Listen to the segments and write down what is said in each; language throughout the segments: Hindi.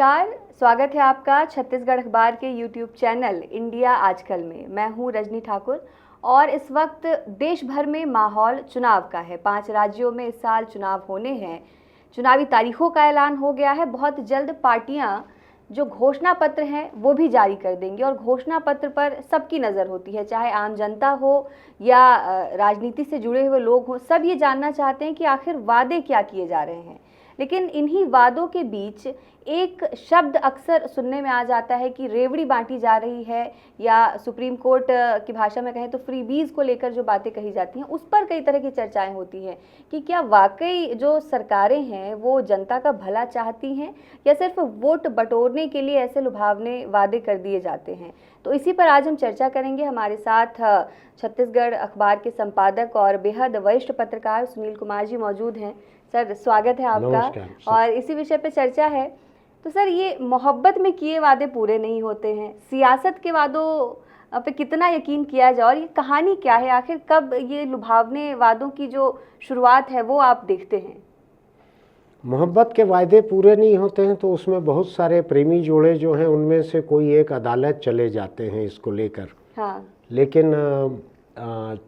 नमस्कार, स्वागत है आपका छत्तीसगढ़ अखबार के YouTube चैनल इंडिया आजकल में। मैं हूं रजनी ठाकुर और इस वक्त देश भर में माहौल चुनाव का है। 5 राज्यों में इस साल चुनाव होने हैं। चुनावी तारीखों का ऐलान हो गया है। बहुत जल्द पार्टियां जो घोषणा पत्र हैं वो भी जारी कर देंगी और घोषणा पत्र पर सबकी नज़र होती है, चाहे आम जनता हो या राजनीति से जुड़े हुए लोग हों। सब ये जानना चाहते हैं कि आखिर वादे क्या किए जा रहे हैं। लेकिन इन्हीं वादों के बीच एक शब्द अक्सर सुनने में आ जाता है कि रेवड़ी बांटी जा रही है, या सुप्रीम कोर्ट की भाषा में कहें तो फ्रीबीज को लेकर जो बातें कही जाती हैं उस पर कई तरह की चर्चाएं होती हैं कि क्या वाकई जो सरकारें हैं वो जनता का भला चाहती हैं या सिर्फ वोट बटोरने के लिए ऐसे लुभावने वादे कर दिए जाते हैं। तो इसी पर आज हम चर्चा करेंगे। हमारे साथ छत्तीसगढ़ अखबार के संपादक और बेहद वरिष्ठ पत्रकार सुनील कुमार जी मौजूद हैं। सर, स्वागत है आपका। और इसी विषय पे चर्चा है। तो सर, ये मोहब्बत में किए वादे पूरे नहीं होते हैं, सियासत के वादों पे कितना यकीन किया जाए, और ये कहानी क्या है? आखिर कब ये लुभावने वादों की जो शुरुआत है वो आप देखते हैं? मोहब्बत के वायदे पूरे नहीं होते हैं तो उसमें बहुत सारे प्रेमी जोड़े जो हैं उनमें से कोई एक अदालत चले जाते हैं इसको लेकर। हाँ। लेकिन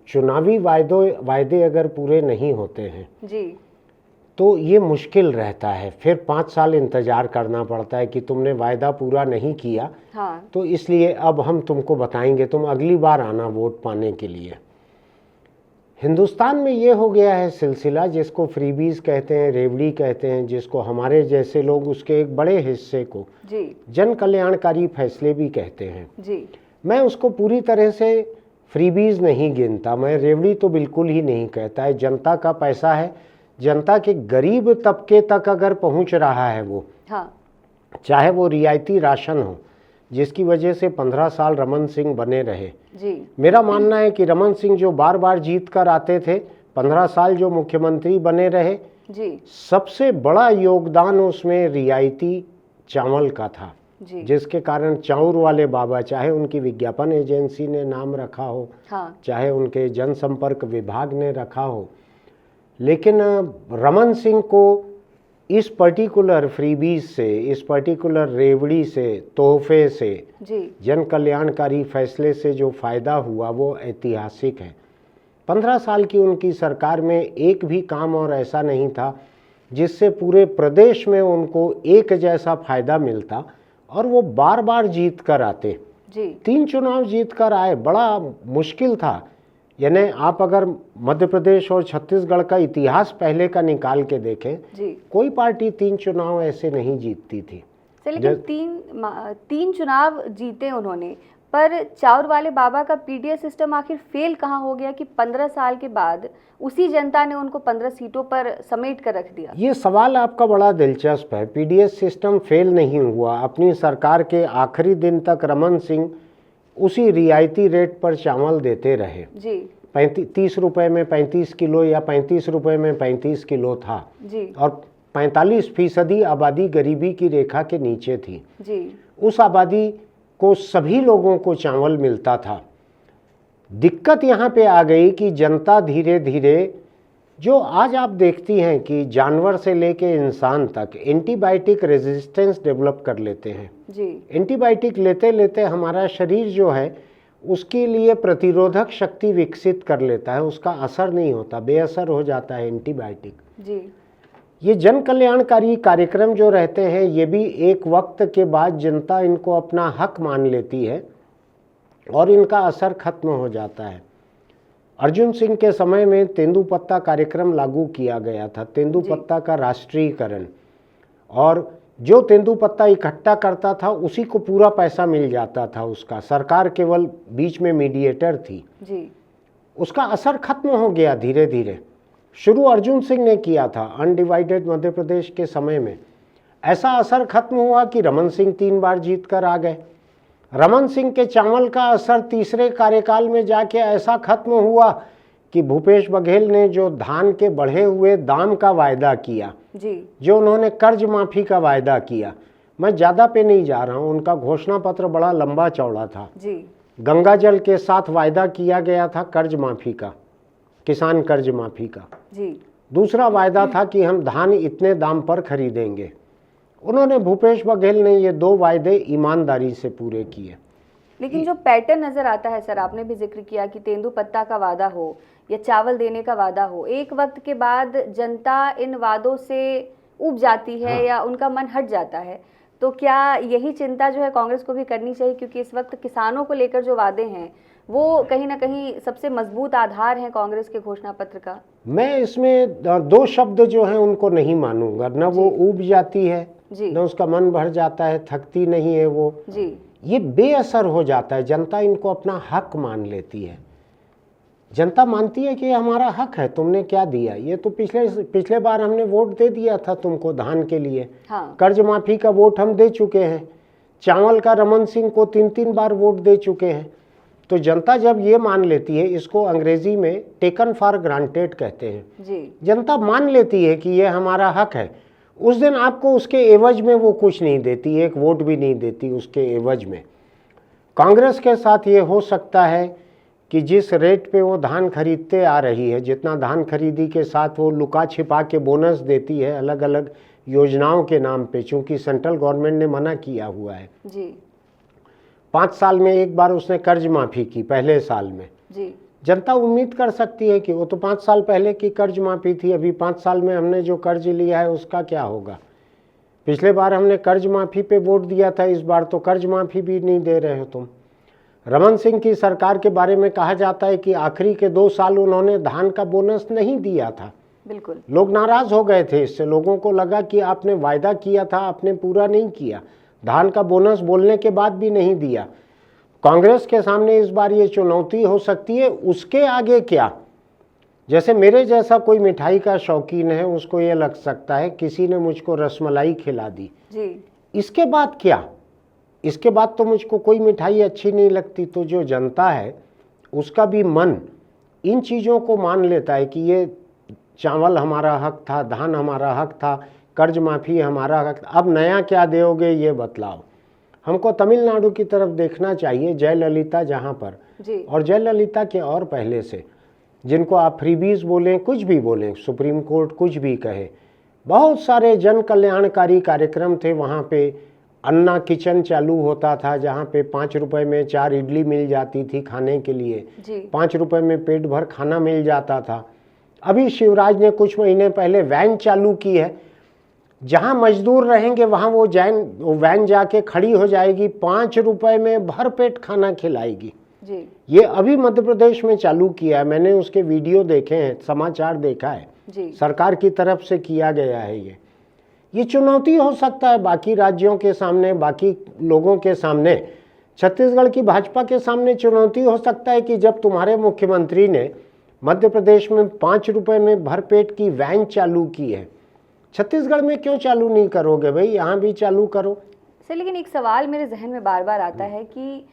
चुनावी वायदे अगर पूरे नहीं होते हैं जी, तो ये मुश्किल रहता है। फिर 5 साल इंतज़ार करना पड़ता है कि तुमने वायदा पूरा नहीं किया। हाँ। तो इसलिए अब हम तुमको बताएंगे, तुम अगली बार आना वोट पाने के लिए। हिंदुस्तान में ये हो गया है सिलसिला, जिसको फ्रीबीज कहते हैं, रेवड़ी कहते हैं, जिसको हमारे जैसे लोग उसके एक बड़े हिस्से को जी जन कल्याणकारी फैसले भी कहते हैं। जी। मैं उसको पूरी तरह से फ्रीबीज नहीं गिनता, मैं रेवड़ी तो बिल्कुल ही नहीं कहता है। जनता का पैसा है, जनता के गरीब तबके तक अगर पहुंच रहा है वो, हाँ। चाहे वो रियायती राशन हो, जिसकी वजह से 15 साल रमन सिंह बने रहे। जी। मेरा मानना है कि रमन सिंह जो बार बार जीत कर आते थे, 15 साल जो मुख्यमंत्री बने रहे, जी। सबसे बड़ा योगदान उसमें रियायती चावल का था। जी। जिसके कारण चाउर वाले बाबा, चाहे उनकी विज्ञापन एजेंसी ने नाम रखा हो, हाँ। चाहे उनके जनसंपर्क विभाग ने रखा हो, लेकिन रमन सिंह को इस पर्टिकुलर फ्रीबीज से, इस पर्टिकुलर रेवड़ी से, तोहफे से, जी। जन कल्याणकारी फैसले से जो फ़ायदा हुआ वो ऐतिहासिक है। 15 साल की उनकी सरकार में एक भी काम और ऐसा नहीं था जिससे पूरे प्रदेश में उनको एक जैसा फ़ायदा मिलता, और वो बार बार जीत कर आते। जी। 3 चुनाव जीत कर आए, बड़ा मुश्किल था। यानी आप अगर मध्य प्रदेश और छत्तीसगढ़ का इतिहास पहले का निकाल के देखें, जी। कोई पार्टी 3 चुनाव ऐसे नहीं जीतती थी। लेकिन तीन चुनाव जीते उन्होंने, पर चाउर वाले बाबा का पीडीएस सिस्टम आखिर फेल कहाँ हो गया कि 15 साल के बाद उसी जनता ने उनको 15 सीटों पर समेट कर रख दिया? ये सवाल आपका बड़ा दिलचस्प है। पीडीएस सिस्टम फेल नहीं हुआ। अपनी सरकार के आखिरी दिन तक रमन सिंह उसी रियायती रेट पर चावल देते रहे। जी। 30 रुपये में 35 किलो या 35 रुपये में 35 किलो था। जी। और 45% आबादी गरीबी की रेखा के नीचे थी। जी। उस आबादी को सभी लोगों को चावल मिलता था। दिक्कत यहाँ पे आ गई कि जनता धीरे धीरे, जो आज आप देखती हैं कि जानवर से लेके इंसान तक एंटीबायोटिक रेजिस्टेंस डेवलप कर लेते हैं। जी। एंटीबायोटिक लेते लेते हमारा शरीर जो है उसके लिए प्रतिरोधक शक्ति विकसित कर लेता है, उसका असर नहीं होता, बेअसर हो जाता है एंटीबायोटिक। जी। ये जन कल्याणकारी कार्यक्रम जो रहते हैं, ये भी एक वक्त के बाद जनता इनको अपना हक मान लेती है और इनका असर खत्म हो जाता है। अर्जुन सिंह के समय में तेंदुपत्ता कार्यक्रम लागू किया गया था, तेंदुपत्ता का राष्ट्रीयकरण, और जो तेंदुपत्ता इकट्ठा करता था उसी को पूरा पैसा मिल जाता था उसका, सरकार केवल बीच में मीडिएटर थी। जी। उसका असर खत्म हो गया धीरे धीरे। शुरू अर्जुन सिंह ने किया था अनडिवाइडेड मध्य प्रदेश के समय में। ऐसा असर खत्म हुआ कि रमन सिंह 3 बार जीत कर आ गए। रमन सिंह के चावल का असर तीसरे कार्यकाल में जाके ऐसा खत्म हुआ कि भूपेश बघेल ने जो धान के बढ़े हुए दाम का वायदा किया, जी। जो उन्होंने कर्ज माफ़ी का वायदा किया, मैं ज़्यादा पे नहीं जा रहा हूँ, उनका घोषणा पत्र बड़ा लंबा चौड़ा था। जी। गंगा जल के साथ वायदा किया गया था कर्ज माफ़ी का, किसान कर्ज माफ़ी का। जी। दूसरा वायदा था कि हम धान इतने दाम पर खरीदेंगे, उन्होंने, भूपेश बघेल ने ये 2 वायदे ईमानदारी से पूरे किए। लेकिन जो पैटर्न नजर आता है सर, आपने भी जिक्र किया कि तेंदुपत्ता का वादा हो या चावल देने का वादा हो, एक वक्त के बाद जनता इन वादों से ऊब जाती है। हाँ। या उनका मन हट जाता है। तो क्या यही चिंता जो है कांग्रेस को भी करनी चाहिए, क्योंकि इस वक्त किसानों को लेकर जो वादे हैं वो कहीं ना कहीं सबसे मजबूत आधार है कांग्रेस के घोषणा पत्र का। मैं इसमें 2 शब्द जो हैं उनको नहीं मानूंगा, न वो ऊब जाती है न उसका मन भर जाता है, थकती नहीं है वो जी। ये बेअसर हो जाता है। जनता इनको अपना हक मान लेती है। जनता मानती है कि ये हमारा हक है, तुमने क्या दिया, ये तो पिछले बार हमने वोट दे दिया था तुमको धान के लिए। हाँ। कर्ज माफी का वोट हम दे चुके हैं, चावल का रमन सिंह को 3 बार वोट दे चुके हैं। तो जनता जब ये मान लेती है, इसको अंग्रेजी में टेकन फॉर ग्रांटेड कहते हैं जी। जनता मान लेती है कि ये हमारा हक है, उस दिन आपको उसके एवज में वो कुछ नहीं देती, एक वोट भी नहीं देती उसके एवज में। कांग्रेस के साथ ये हो सकता है कि जिस रेट पे वो धान खरीदते आ रही है, जितना धान खरीदी के साथ वो लुका छिपा के बोनस देती है अलग अलग योजनाओं के नाम पे, चूंकि सेंट्रल गवर्नमेंट ने मना किया हुआ है जी। 5 साल में एक बार उसने कर्ज माफी की, पहले साल में जी। जनता उम्मीद कर सकती है कि वो तो 5 साल पहले की कर्ज माफी थी, अभी 5 साल में हमने जो कर्ज लिया है उसका क्या होगा। पिछले बार हमने कर्ज माफी पे वोट दिया था, इस बार तो कर्ज माफी भी नहीं दे रहे हो तुम। रमन सिंह की सरकार के बारे में कहा जाता है कि आखिरी के 2 साल उन्होंने धान का बोनस नहीं दिया था। बिल्कुल। लोग नाराज हो गए थे इससे, लोगों को लगा कि आपने वायदा किया था, आपने पूरा नहीं किया, धान का बोनस बोलने के बाद भी नहीं दिया। कांग्रेस के सामने इस बार ये चुनौती हो सकती है, उसके आगे क्या। जैसे मेरे जैसा कोई मिठाई का शौकीन है, उसको ये लग सकता है किसी ने मुझको रसमलाई खिला दी जी। इसके बाद क्या, इसके बाद तो मुझको कोई मिठाई अच्छी नहीं लगती। तो जो जनता है उसका भी मन इन चीज़ों को मान लेता है कि ये चावल हमारा हक था, धान हमारा हक था, कर्ज माफ़ी हमारा हक था, अब नया क्या दोगे ये बतलाओ। हमको तमिलनाडु की तरफ देखना चाहिए, जयललिता जहाँ पर जी। और जयललिता के और पहले से, जिनको आप फ्रीबीज बोलें, कुछ भी बोलें, सुप्रीम कोर्ट कुछ भी कहे, बहुत सारे जन कल्याणकारी कार्यक्रम थे वहाँ पे। अन्ना किचन चालू होता था जहाँ पे 5 रुपए में 4 इडली मिल जाती थी खाने के लिए, 5 रुपए में पेट भर खाना मिल जाता था। अभी शिवराज ने कुछ महीने पहले वैन चालू की है, जहाँ मजदूर रहेंगे वहाँ वो वैन जाके खड़ी हो जाएगी, 5 रुपए में भर पेट खाना खिलाएगी जी। ये अभी मध्य प्रदेश में चालू किया है, मैंने उसके वीडियो देखे हैं, समाचार देखा है जी। सरकार की तरफ से किया गया है। ये चुनौती हो सकता है बाकी राज्यों के सामने, बाकी लोगों के सामने, छत्तीसगढ़ की भाजपा के सामने चुनौती हो सकता है कि जब तुम्हारे मुख्यमंत्री ने मध्य प्रदेश में 5 रुपए में भरपेट की वैन चालू की है, छत्तीसगढ़ में क्यों चालू नहीं करोगे भाई, यहाँ भी चालू करो। सर लेकिन एक सवाल मेरे जहन में बार बार आता है कि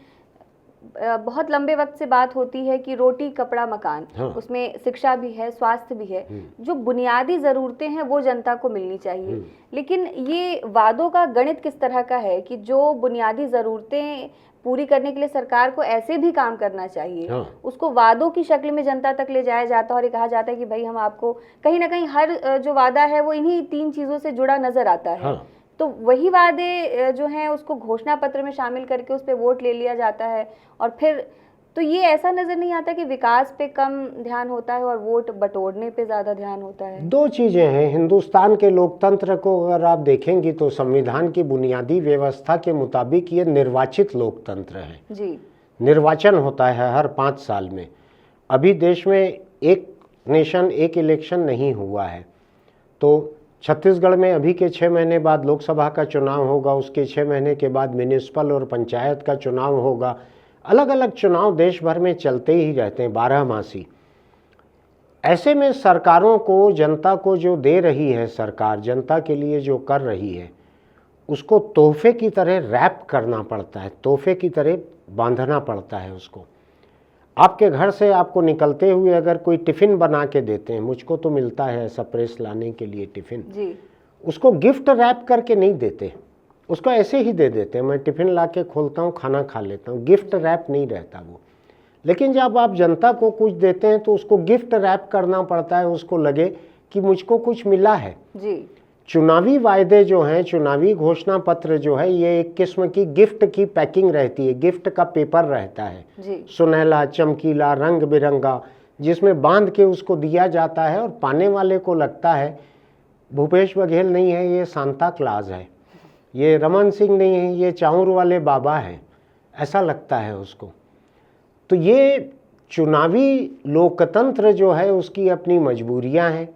बहुत लंबे वक्त से बात होती है कि रोटी कपड़ा मकान, हाँ। उसमें शिक्षा भी है, स्वास्थ्य भी है, जो बुनियादी ज़रूरतें हैं वो जनता को मिलनी चाहिए। लेकिन ये वादों का गणित किस तरह का है कि जो बुनियादी ज़रूरतें पूरी करने के लिए सरकार को ऐसे भी काम करना चाहिए, हाँ। उसको वादों की शक्ल में जनता तक ले जाया जाता है और ये कहा जाता है कि भाई हम आपको, कहीं ना कहीं हर जो वादा है वो इन्हीं 3 चीज़ों से जुड़ा नजर आता है। हाँ। तो वही वादे जो हैं उसको घोषणा पत्र में शामिल करके उस पर वोट ले लिया जाता है और फिर तो ये ऐसा नजर नहीं आता कि विकास पे कम ध्यान होता है और वोट बटोरने पे ज्यादा ध्यान होता है। 2 चीजें हैं, हिंदुस्तान के लोकतंत्र को अगर आप देखेंगी तो संविधान की बुनियादी व्यवस्था के मुताबिक ये निर्वाचित लोकतंत्र है जी। निर्वाचन होता है हर 5 साल में। अभी देश में एक नेशन एक इलेक्शन नहीं हुआ है, तो छत्तीसगढ़ में अभी के 6 महीने बाद लोकसभा का चुनाव होगा, उसके 6 महीने के बाद म्युनिसिपल और पंचायत का चुनाव होगा। अलग अलग चुनाव देश भर में चलते ही रहते हैं 12 मासी। ऐसे में सरकारों को, जनता को जो दे रही है सरकार, जनता के लिए जो कर रही है, उसको तोहफे की तरह रैप करना पड़ता है, तोहफे की तरह बांधना पड़ता है उसको। आपके घर से आपको निकलते हुए अगर कोई टिफ़िन बना के देते हैं, मुझको तो मिलता है ऐसा प्रेस लाने के लिए टिफ़िन जी। उसको गिफ्ट रैप करके नहीं देते, उसको ऐसे ही दे देते हैं, मैं टिफ़िन ला के खोलता हूँ, खाना खा लेता हूँ, गिफ्ट रैप नहीं रहता वो। लेकिन जब आप जनता को कुछ देते हैं तो उसको गिफ्ट रैप करना पड़ता है, उसको लगे कि मुझको कुछ मिला है। जी। चुनावी वायदे जो हैं, चुनावी घोषणा पत्र जो है, ये एक किस्म की गिफ्ट की पैकिंग रहती है, गिफ्ट का पेपर रहता है जी। सुनहला, चमकीला, रंग बिरंगा, जिसमें बांध के उसको दिया जाता है और पाने वाले को लगता है भूपेश बघेल नहीं है, ये सांता क्लाज है, ये रमन सिंह नहीं है, ये चाउर वाले बाबा हैं, ऐसा लगता है उसको। तो ये चुनावी लोकतंत्र जो है उसकी अपनी मजबूरियां हैं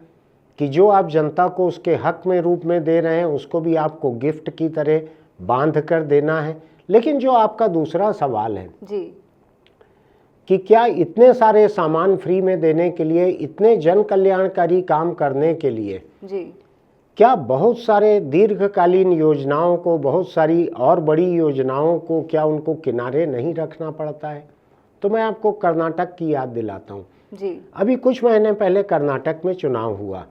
कि जो आप जनता को उसके हक में रूप में दे रहे हैं उसको भी आपको गिफ्ट की तरह बांध कर देना है। लेकिन जो आपका दूसरा सवाल है जी कि क्या इतने सारे सामान फ्री में देने के लिए, इतने जन कल्याणकारी काम करने के लिए जी क्या बहुत सारे दीर्घकालीन योजनाओं को, बहुत सारी और बड़ी योजनाओं को क्या उनको किनारे नहीं रखना पड़ता है? तो मैं आपको कर्नाटक की याद दिलाता हूँ। जी अभी कुछ महीने पहले कर्नाटक में चुनाव हुआ,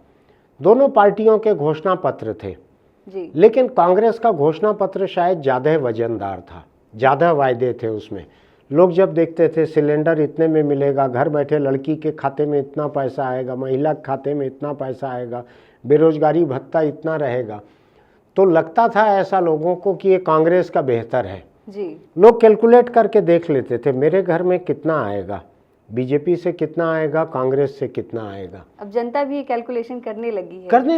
दोनों पार्टियों के घोषणा पत्र थे, जी लेकिन कांग्रेस का घोषणा पत्र शायद ज़्यादा वजनदार था, ज़्यादा वायदे थे उसमें। लोग जब देखते थे सिलेंडर इतने में मिलेगा, घर बैठे लड़की के खाते में इतना पैसा आएगा, महिला के खाते में इतना पैसा आएगा, बेरोजगारी भत्ता इतना रहेगा, तो लगता था ऐसा लोगों को कि ये कांग्रेस का बेहतर है। जी लोग कैलकुलेट करके देख लेते थे, मेरे घर में कितना आएगा, बीजेपी से कितना आएगा, कांग्रेस से कितना आएगा। अब जनता भी कैलकुलेशन करने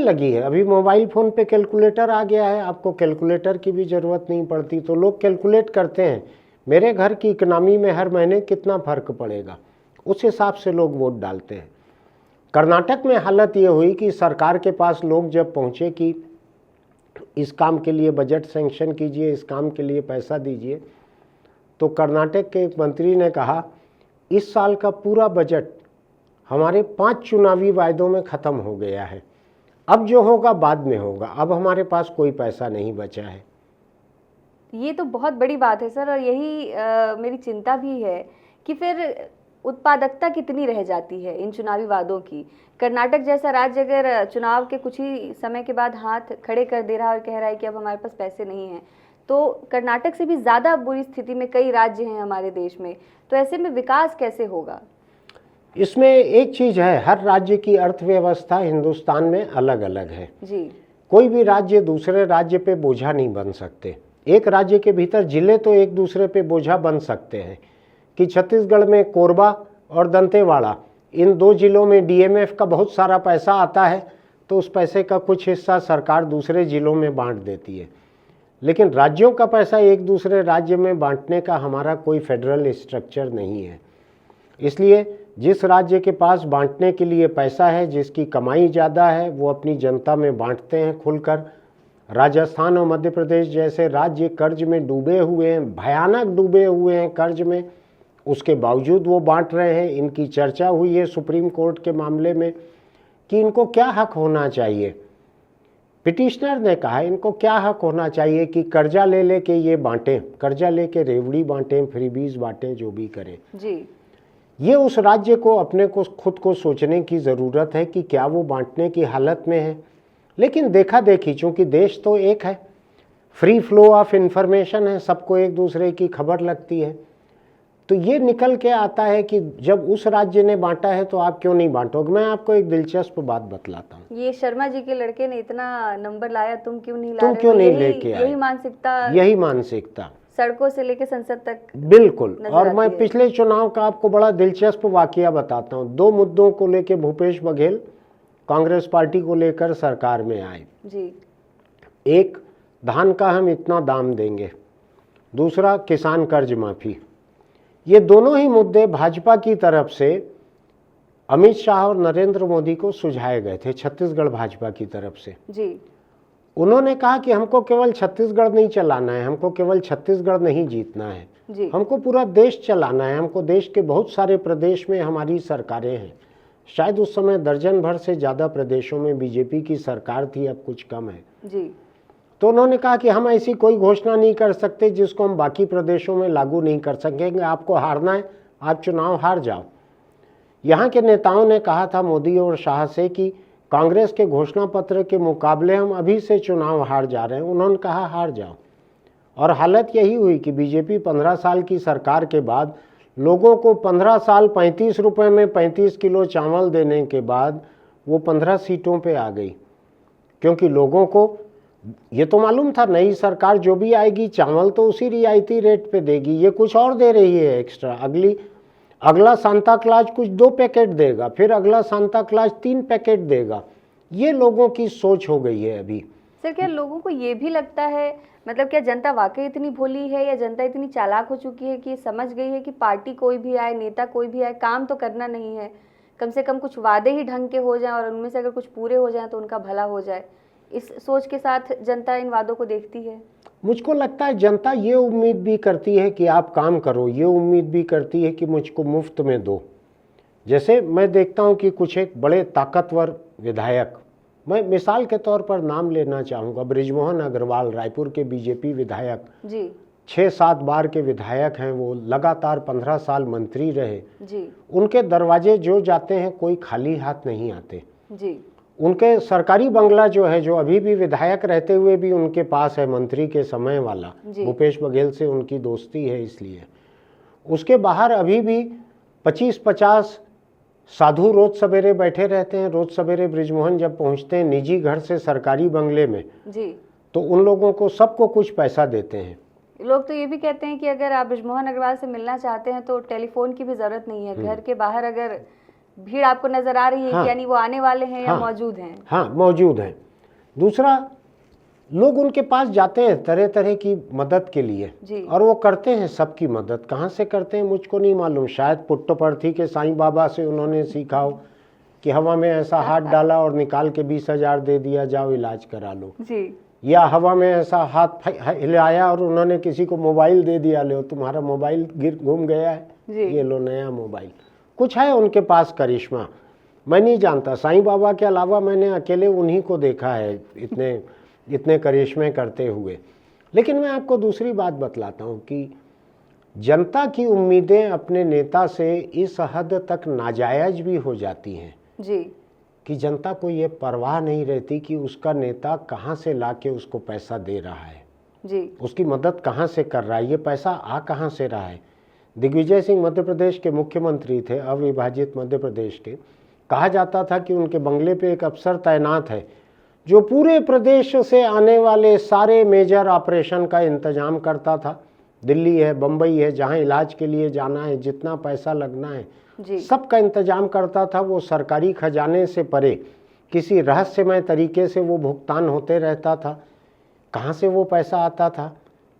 लगी है। अभी मोबाइल फ़ोन पे कैलकुलेटर आ गया है, आपको कैलकुलेटर की भी ज़रूरत नहीं पड़ती, तो लोग कैलकुलेट करते हैं मेरे घर की इकनॉमी में हर महीने कितना फ़र्क पड़ेगा, उस हिसाब से लोग वोट डालते हैं। कर्नाटक में हालत ये हुई कि सरकार के पास लोग जब पहुँचे कि इस काम के लिए बजट सेंक्शन कीजिए, इस काम के लिए पैसा दीजिए, तो कर्नाटक के एक मंत्री ने कहा इस साल का पूरा बजट हमारे 5 चुनावी वायदों में ख़त्म हो गया है, अब जो होगा बाद में होगा, अब हमारे पास कोई पैसा नहीं बचा है। ये तो बहुत बड़ी बात है सर, और यही मेरी चिंता भी है कि फिर उत्पादकता कितनी रह जाती है इन चुनावी वादों की। कर्नाटक जैसा राज्य अगर चुनाव के कुछ ही समय के बाद हाथ खड़े कर दे रहा है और कह रहा है कि अब हमारे पास पैसे नहीं हैं, तो कर्नाटक से भी ज़्यादा बुरी स्थिति में कई राज्य हैं हमारे देश में, तो ऐसे में विकास कैसे होगा? इसमें एक चीज़ है, हर राज्य की अर्थव्यवस्था हिंदुस्तान में अलग अलग है जी। कोई भी राज्य दूसरे राज्य पे बोझा नहीं बन सकते। एक राज्य के भीतर जिले तो एक दूसरे पे बोझा बन सकते हैं कि छत्तीसगढ़ में कोरबा और दंतेवाड़ा, इन 2 जिलों में डीएमएफ का बहुत सारा पैसा आता है, तो उस पैसे का कुछ हिस्सा सरकार दूसरे जिलों में बांट देती है। लेकिन राज्यों का पैसा एक दूसरे राज्य में बांटने का हमारा कोई फेडरल स्ट्रक्चर नहीं है। इसलिए जिस राज्य के पास बांटने के लिए पैसा है, जिसकी कमाई ज़्यादा है, वो अपनी जनता में बांटते हैं खुलकर। राजस्थान और मध्य प्रदेश जैसे राज्य कर्ज में डूबे हुए हैं, भयानक डूबे हुए हैं कर्ज में, उसके बावजूद वो बांट रहे हैं। इनकी चर्चा हुई है सुप्रीम कोर्ट के मामले में कि इनको क्या हक होना चाहिए। पिटिशनर ने कहा इनको क्या हक होना चाहिए कि कर्जा ले लेके ये बांटें, कर्जा लेके रेवड़ी बांटें, फ्रीबीज बांटें, जो भी करें जी। ये उस राज्य को अपने को खुद को सोचने की ज़रूरत है कि क्या वो बांटने की हालत में है। लेकिन देखा देखी, चूँकि देश तो एक है, फ्री फ्लो ऑफ इंफॉर्मेशन है, सबको एक दूसरे की खबर लगती है, तो ये निकल के आता है कि जब उस राज्य ने बांटा है तो आप क्यों नहीं बांटोगे। मैं आपको एक दिलचस्प बात बतलाता हूँ। ये शर्मा जी के लड़के ने इतना नंबर लाया, तुम क्यों नहीं ला तुम रहे क्यों हो? नहीं लेके आए? यही मानसिकता सड़कों से लेके संसद तक बिल्कुल। नजर और आती मैं है। पिछले चुनाव का आपको बड़ा दिलचस्प वाकया बताता हूँ। 2 मुद्दों को लेके भूपेश बघेल कांग्रेस पार्टी को लेकर सरकार में आए। जी। एक, धान का हम इतना दाम देंगे, दूसरा किसान कर्ज माफी। ये दोनों ही मुद्दे भाजपा की तरफ से अमित शाह और नरेंद्र मोदी को सुझाए गए थे, छत्तीसगढ़ भाजपा की तरफ से। जी। उन्होंने कहा कि हमको केवल छत्तीसगढ़ नहीं चलाना है, हमको केवल छत्तीसगढ़ नहीं जीतना है, जी। हमको पूरा देश चलाना है। हमको देश के बहुत सारे प्रदेश में हमारी सरकारें हैं, शायद उस समय दर्जन भर से ज़्यादा प्रदेशों में बीजेपी की सरकार थी, अब कुछ कम है। जी। तो उन्होंने कहा कि हम ऐसी कोई घोषणा नहीं कर सकते जिसको हम बाकी प्रदेशों में लागू नहीं कर सकेंगे। आपको हारना है, आप चुनाव हार जाओ। यहाँ के नेताओं ने कहा था मोदी और शाह से कि कांग्रेस के घोषणा पत्र के मुकाबले हम अभी से चुनाव हार जा रहे हैं। उन्होंने कहा हार जाओ, और हालत यही हुई कि बीजेपी 15 साल की सरकार के बाद लोगों को 15 साल 35 रुपये में 35 किलो चावल देने के बाद वो 15 सीटों पे आ गई, क्योंकि लोगों को ये तो मालूम था नई सरकार जो भी आएगी चावल तो उसी रियायती रेट पे देगी, ये कुछ और दे रही है एक्स्ट्रा। अगला सांता क्लॉज कुछ 2 पैकेट देगा, फिर अगला सांता क्लॉज 3 पैकेट देगा। ये लोगों की सोच हो गई है अभी। सर क्या लोगों को ये भी लगता है, मतलब क्या जनता वाकई इतनी भोली है या जनता इतनी चालाक हो चुकी है कि समझ गई है कि पार्टी कोई भी आए, नेता कोई भी आए, काम तो करना नहीं है, कम से कम कुछ वादे ही ढंग के हो जाएं और उनमें से अगर कुछ पूरे हो जाएं तो उनका भला हो जाए, इस सोच के साथ जनता इन वादों को देखती है? मुझको लगता है जनता ये उम्मीद भी करती है कि आप काम करो, ये उम्मीद भी करती है कि मुझको मुफ्त में दो। जैसे मैं देखता हूँ कि कुछ एक बड़े ताकतवर विधायक, मैं मिसाल के तौर पर नाम लेना चाहूँगा, बृजमोहन अग्रवाल रायपुर के बीजेपी विधायक जी, 6-7 बार के विधायक हैं, वो लगातार 15 साल मंत्री रहे जी, उनके दरवाजे जो जाते हैं कोई खाली हाथ नहीं आते जी, उनके सरकारी बंगला जो है, जो अभी भी विधायक रहते हुए भी उनके पास है, मंत्री के समय वाला, भूपेश बघेल से उनकी दोस्ती है इसलिए, उसके बाहर अभी भी 25-50 साधु रोज सवेरे बैठे रहते हैं। रोज सवेरे बृजमोहन जब पहुंचते हैं निजी घर से सरकारी बंगले में जी, तो उन लोगों को सबको कुछ पैसा देते हैं। लोग तो ये भी कहते हैं कि अगर आप बृजमोहन अग्रवाल से मिलना चाहते हैं तो टेलीफोन की भी जरूरत नहीं है, घर के बाहर अगर भीड़ आपको नजर आ रही है हाँ, यानी वो आने वाले हैं या मौजूद हैं। हाँ, मौजूद हैं। दूसरा, लोग उनके पास जाते हैं तरह तरह की मदद के लिए जी, और वो करते हैं सबकी मदद। कहाँ से करते हैं मुझको नहीं मालूम, शायद पुट्टपर्थी के साईं बाबा से उन्होंने सीखा हो कि हवा में ऐसा हाथ डाला और निकाल के 20,000 दे दिया, जाओ इलाज करा लो जी, या हवा में ऐसा हाथ हिलाया और उन्होंने किसी को मोबाइल दे दिया, लो तुम्हारा मोबाइल घूम गया है, ये लो नया मोबाइल। कुछ है उनके पास करिश्मा, मैं नहीं जानता। साईं बाबा के अलावा मैंने अकेले उन्हीं को देखा है इतने करिश्मे करते हुए। लेकिन मैं आपको दूसरी बात बतलाता हूँ कि जनता की उम्मीदें अपने नेता से इस हद तक नाजायज भी हो जाती हैं जी, कि जनता को ये परवाह नहीं रहती कि उसका नेता कहाँ से लाके उसको पैसा दे रहा है, जी, उसकी मदद कहाँ से कर रहा है, ये पैसा आ कहाँ से रहा है। दिग्विजय सिंह मध्य प्रदेश के मुख्यमंत्री थे, अविभाजित मध्य प्रदेश के। कहा जाता था कि उनके बंगले पे एक अफसर तैनात है जो पूरे प्रदेश से आने वाले सारे मेजर ऑपरेशन का इंतजाम करता था। दिल्ली है, बम्बई है, जहाँ इलाज के लिए जाना है, जितना पैसा लगना है जी, सबका इंतजाम करता था। वो सरकारी खजाने से परे किसी रहस्यमय तरीके से वो भुगतान होते रहता था। कहाँ से वो पैसा आता था?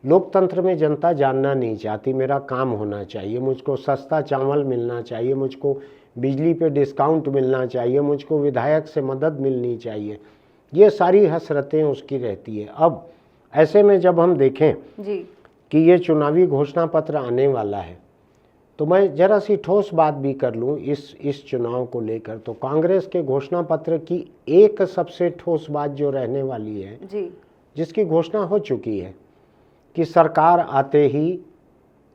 लोकतंत्र में जनता जानना नहीं चाहती। मेरा काम होना चाहिए, मुझको सस्ता चावल मिलना चाहिए, मुझको बिजली पे डिस्काउंट मिलना चाहिए, मुझको विधायक से मदद मिलनी चाहिए, ये सारी हसरतें उसकी रहती है। अब ऐसे में जब हम देखें जी, कि ये चुनावी घोषणा पत्र आने वाला है तो मैं जरा सी ठोस बात भी कर लूँ इस चुनाव को लेकर। तो कांग्रेस के घोषणा पत्र की एक सबसे ठोस बात जो रहने वाली है जी, जिसकी घोषणा हो चुकी है कि सरकार आते ही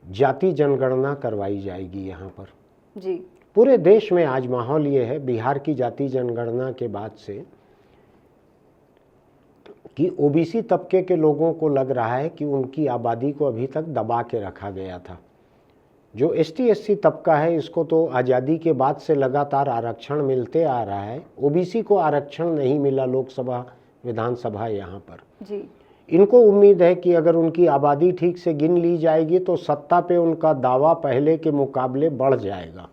जाति जनगणना करवाई जाएगी। यहाँ पर जी, पूरे देश में आज माहौल ये है बिहार की जाति जनगणना के बाद से कि ओबीसी तबके के लोगों को लग रहा है कि उनकी आबादी को अभी तक दबा के रखा गया था। जो एसटी एससी तबका है इसको तो आज़ादी के बाद से लगातार आरक्षण मिलते आ रहा है, ओबीसी को आरक्षण नहीं मिला लोकसभा विधानसभा यहाँ पर। जी, इनको उम्मीद है कि अगर उनकी आबादी ठीक से गिन ली जाएगी तो सत्ता पे उनका दावा पहले के मुकाबले बढ़ जाएगा।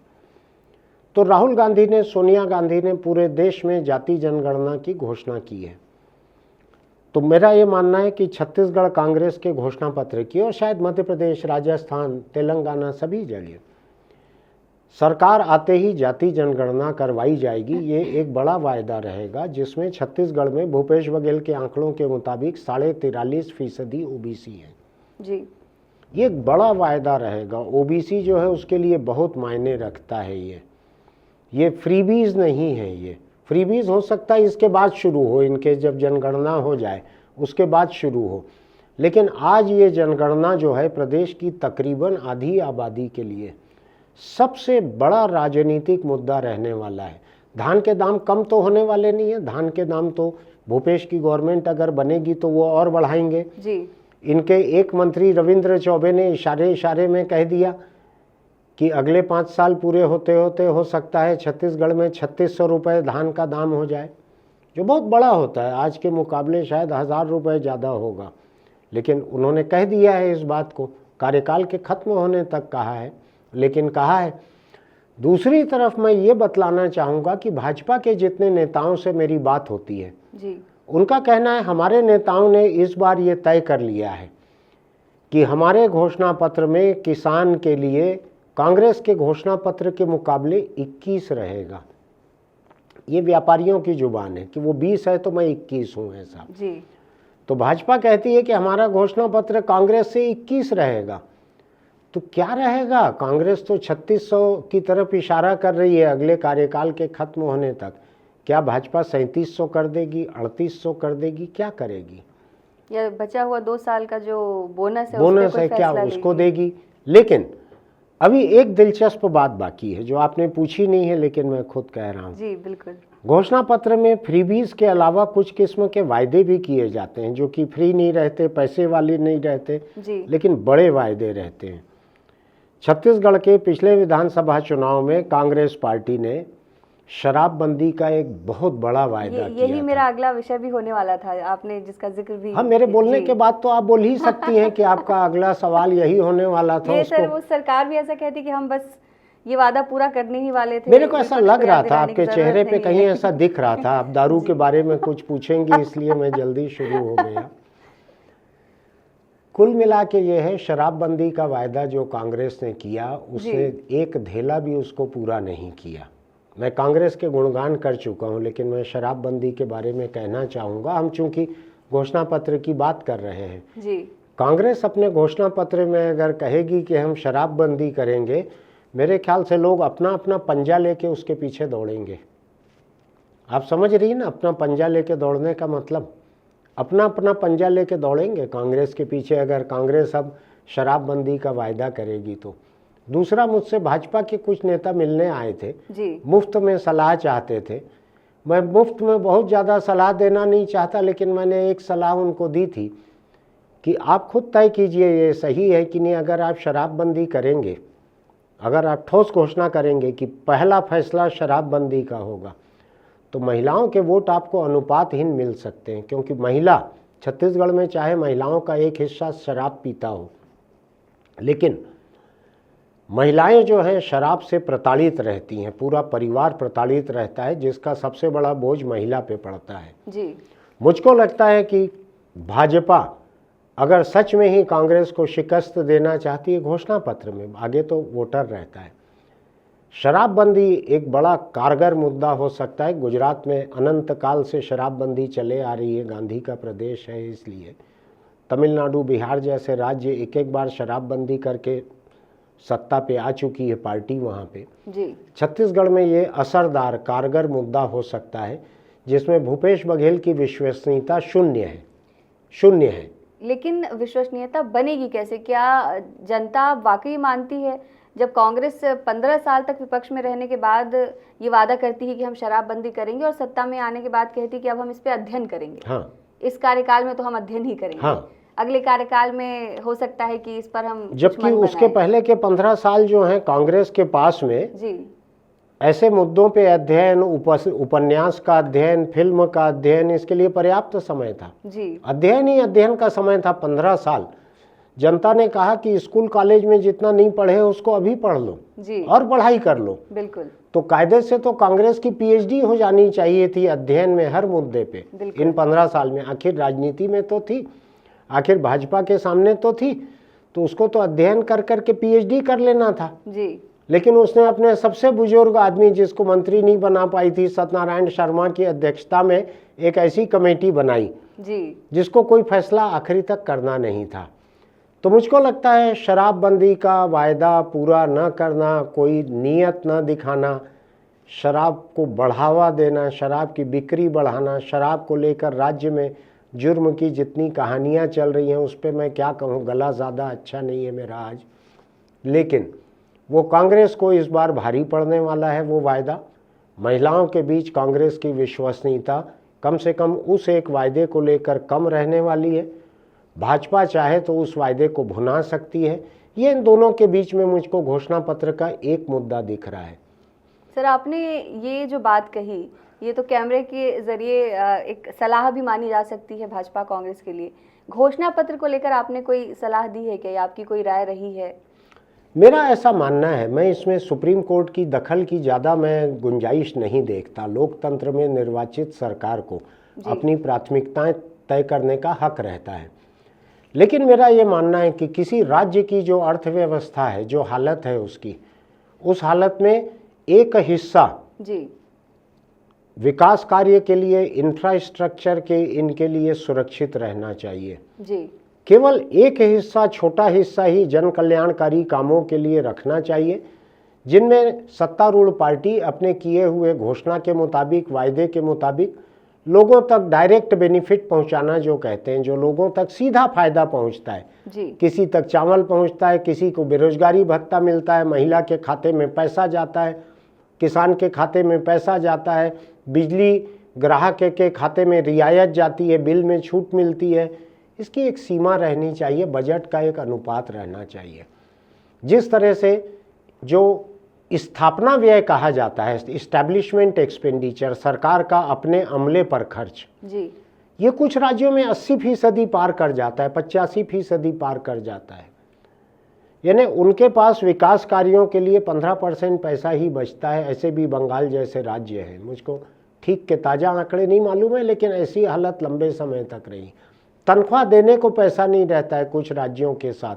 तो राहुल गांधी ने, सोनिया गांधी ने पूरे देश में जाति जनगणना की घोषणा की है। तो मेरा ये मानना है कि छत्तीसगढ़ कांग्रेस के घोषणा पत्र की और शायद मध्य प्रदेश, राजस्थान, तेलंगाना सभी जगह सरकार आते ही जाति जनगणना करवाई जाएगी। ये एक बड़ा वायदा रहेगा जिसमें छत्तीसगढ़ में भूपेश बघेल के आंकड़ों के मुताबिक 43.5% ओबीसी है। जी, ये एक बड़ा वायदा रहेगा। ओबीसी जो है उसके लिए बहुत मायने रखता है। ये फ्रीबीज नहीं है। ये फ्रीबीज हो सकता है इसके बाद शुरू हो, इनके जब जनगणना हो जाए उसके बाद शुरू हो, लेकिन आज ये जनगणना जो है प्रदेश की तकरीबन आधी आबादी के लिए सबसे बड़ा राजनीतिक मुद्दा रहने वाला है। धान के दाम कम तो होने वाले नहीं है, धान के दाम तो भूपेश की गवर्नमेंट अगर बनेगी तो वो और बढ़ाएंगे। जी, इनके एक मंत्री रविंद्र चौबे ने इशारे में कह दिया कि अगले 5 साल पूरे होते होते हो सकता है छत्तीसगढ़ में 3600 रुपये धान का दाम हो जाए, जो बहुत बड़ा होता है, आज के मुकाबले शायद 1000 रुपये ज़्यादा होगा, लेकिन उन्होंने कह दिया है इस बात को, कार्यकाल के खत्म होने तक कहा है, लेकिन कहा है। दूसरी तरफ मैं ये बतलाना चाहूँगा कि भाजपा के जितने नेताओं से मेरी बात होती है जी, उनका कहना है हमारे नेताओं ने इस बार ये तय कर लिया है कि हमारे घोषणा पत्र में किसान के लिए कांग्रेस के घोषणा पत्र के मुकाबले 21 रहेगा। ये व्यापारियों की जुबान है कि वो 20 है तो मैं 21 हूँ, ऐसा जी। तो भाजपा कहती है कि हमारा घोषणा पत्र कांग्रेस से 21 रहेगा। तो क्या रहेगा? कांग्रेस तो 3600 की तरफ इशारा कर रही है अगले कार्यकाल के खत्म होने तक। क्या भाजपा 3700 कर देगी, 3800 कर देगी, क्या करेगी? या बचा हुआ 2 साल का जो बोनस है बोनस है क्या उसको देगी? लेकिन अभी एक दिलचस्प बात बाकी है जो आपने पूछी नहीं है, लेकिन मैं खुद कह रहा हूँ। जी बिल्कुल। घोषणा पत्र में फ्रीबीज के अलावा कुछ किस्म के वायदे भी किए जाते हैं जो कि फ्री नहीं रहते, पैसे वाले नहीं रहते जी, लेकिन बड़े वायदे रहते हैं। छत्तीसगढ़ के पिछले विधानसभा चुनाव में कांग्रेस पार्टी ने शराबबंदी का एक बहुत बड़ा वायदा किया यही था। मेरा अगला विषय भी होने वाला था, आपने जिसका जिक्र भी। हाँ, मेरे बोलने के बाद तो आप बोल ही सकती हैं कि आपका अगला सवाल यही होने वाला था। ये सर, वो सरकार भी ऐसा कहती कि हम बस ये वादा पूरा करने ही वाले थे। मेरे को ऐसा लग रहा था, आपके चेहरे पे कहीं ऐसा दिख रहा था आप दारू के बारे में कुछ पूछेंगी, इसलिए मैं जल्दी शुरू हो गया। कुल मिला के ये है, शराबबंदी का वायदा जो कांग्रेस ने किया उसने एक धेला भी उसको पूरा नहीं किया। मैं कांग्रेस के गुणगान कर चुका हूँ, लेकिन मैं शराबबंदी के बारे में कहना चाहूँगा। हम चूंकि घोषणा पत्र की बात कर रहे हैं जी, कांग्रेस अपने घोषणा पत्र में अगर कहेगी कि हम शराबबंदी करेंगे, मेरे ख्याल से लोग अपना अपना पंजा लेके उसके पीछे दौड़ेंगे। आप समझ रही हैं ना, अपना पंजा लेके दौड़ने का मतलब, अपना अपना पंजा लेके दौड़ेंगे कांग्रेस के पीछे अगर कांग्रेस अब शराबबंदी का वायदा करेगी तो। दूसरा, मुझसे भाजपा के कुछ नेता मिलने आए थे जी, मुफ्त में सलाह चाहते थे। मैं मुफ्त में बहुत ज़्यादा सलाह देना नहीं चाहता, लेकिन मैंने एक सलाह उनको दी थी कि आप खुद तय कीजिए ये सही है कि नहीं। अगर आप शराबबंदी करेंगे, अगर आप ठोस घोषणा करेंगे कि पहला फैसला शराबबंदी का होगा, तो महिलाओं के वोट आपको अनुपातहीन मिल सकते हैं, क्योंकि महिला छत्तीसगढ़ में चाहे महिलाओं का एक हिस्सा शराब पीता हो, लेकिन महिलाएं जो हैं शराब से प्रताड़ित रहती हैं, पूरा परिवार प्रताड़ित रहता है, जिसका सबसे बड़ा बोझ महिला पे पड़ता है। जी, मुझको लगता है कि भाजपा अगर सच में ही कांग्रेस को शिकस्त देना चाहती है घोषणा पत्र में, आगे तो वोटर रहता है, शराबबंदी एक बड़ा कारगर मुद्दा हो सकता है। गुजरात में अनंत काल से शराबबंदी चले आ रही है, गांधी का प्रदेश है इसलिए। तमिलनाडु, बिहार जैसे राज्य एक एक बार शराबबंदी करके सत्ता पे आ चुकी है पार्टी वहाँ पे। जी, छत्तीसगढ़ में ये असरदार कारगर मुद्दा हो सकता है जिसमें भूपेश बघेल की विश्वसनीयता शून्य है। लेकिन विश्वसनीयता बनेगी कैसे? क्या जनता वाकई मानती है? जब कांग्रेस 15 साल तक विपक्ष में रहने के बाद ये वादा करती है कि हम शराबबंदी करेंगे और सत्ता में आने के बाद कहती है कि अब हम इस पे अध्ययन करेंगे। हाँ, इस कार्यकाल में तो हम अध्ययन ही करेंगे। हाँ, अगले कार्यकाल में हो सकता है कि इस पर हम कुछ जबकि मन उसके बनाएं। पहले के 15 साल जो हैं कांग्रेस के पास में जी, ऐसे मुद्दों पे अध्ययन, उपन्यास का अध्ययन, फिल्म का अध्ययन, इसके लिए पर्याप्त समय था। जी, अध्ययन ही अध्ययन का समय था 15 साल। जनता ने कहा कि स्कूल कॉलेज में जितना नहीं पढ़े उसको अभी पढ़ लो जी, और पढ़ाई कर लो। बिल्कुल, तो कायदे से तो कांग्रेस की पीएचडी हो जानी चाहिए थी अध्ययन में हर मुद्दे पे बिल्कुल। इन 15 साल में। आखिर राजनीति में तो थी, आखिर भाजपा के सामने तो थी, तो उसको तो अध्ययन कर करके पीएचडी कर लेना था। जी, लेकिन उसने अपने सबसे बुजुर्ग आदमी, जिसको मंत्री नहीं बना पाई थी, सत्यनारायण शर्मा की अध्यक्षता में एक ऐसी कमेटी बनाई जी, जिसको कोई फैसला आखिरी तक करना नहीं था। तो मुझको लगता है शराबबंदी का वायदा पूरा न करना, कोई नीयत न दिखाना, शराब को बढ़ावा देना, शराब की बिक्री बढ़ाना, शराब को लेकर राज्य में जुर्म की जितनी कहानियां चल रही हैं उस पर मैं क्या कहूँ, गला ज़्यादा अच्छा नहीं है मेरा आज। लेकिन वो कांग्रेस को इस बार भारी पड़ने वाला है वो वायदा। महिलाओं के बीच कांग्रेस की विश्वसनीयता कम से कम उस एक वायदे को लेकर कम रहने वाली है। भाजपा चाहे तो उस वायदे को भुना सकती है। ये इन दोनों के बीच में मुझको घोषणा पत्र का एक मुद्दा दिख रहा है। सर, आपने ये जो बात कही ये तो कैमरे के जरिए एक सलाह भी मानी जा सकती है भाजपा कांग्रेस के लिए। घोषणा पत्र को लेकर आपने कोई सलाह दी है क्या, या आपकी कोई राय रही है? मेरा ऐसा मानना है, मैं इसमें सुप्रीम कोर्ट की दखल की ज़्यादा मैं गुंजाइश नहीं देखता। लोकतंत्र में निर्वाचित सरकार को अपनी प्राथमिकताएं तय करने का हक रहता है। लेकिन मेरा ये मानना है कि किसी राज्य की जो अर्थव्यवस्था है, जो हालत है उसकी, उस हालत में एक हिस्सा जी विकास कार्य के लिए, इंफ्रास्ट्रक्चर के, इनके लिए सुरक्षित रहना चाहिए। जी केवल एक हिस्सा, छोटा हिस्सा ही जन कल्याणकारी कामों के लिए रखना चाहिए, जिनमें सत्तारूढ़ पार्टी अपने किए हुए घोषणा के मुताबिक, वायदे के मुताबिक लोगों तक डायरेक्ट बेनिफिट पहुंचाना जो कहते हैं, जो लोगों तक सीधा फायदा पहुंचता है। जी किसी तक चावल पहुंचता है, किसी को बेरोजगारी भत्ता मिलता है, महिला के खाते में पैसा जाता है, किसान के खाते में पैसा जाता है, बिजली ग्राहक के खाते में रियायत जाती है, बिल में छूट मिलती है। इसकी एक सीमा रहनी चाहिए, बजट का एक अनुपात रहना चाहिए। जिस तरह से जो स्थापना व्यय कहा जाता है, इस्टेब्लिशमेंट एक्सपेंडिचर, सरकार का अपने अमले पर खर्च, जी ये कुछ राज्यों में 80% पार कर जाता है, 85% पार कर जाता है। यानी उनके पास विकास कार्यों के लिए 15% पैसा ही बचता है। ऐसे भी बंगाल जैसे राज्य हैं, मुझको ठीक के ताज़ा आंकड़े नहीं मालूम है, लेकिन ऐसी हालत लंबे समय तक रही। तनख्वाह देने को पैसा नहीं रहता है कुछ राज्यों के साथ।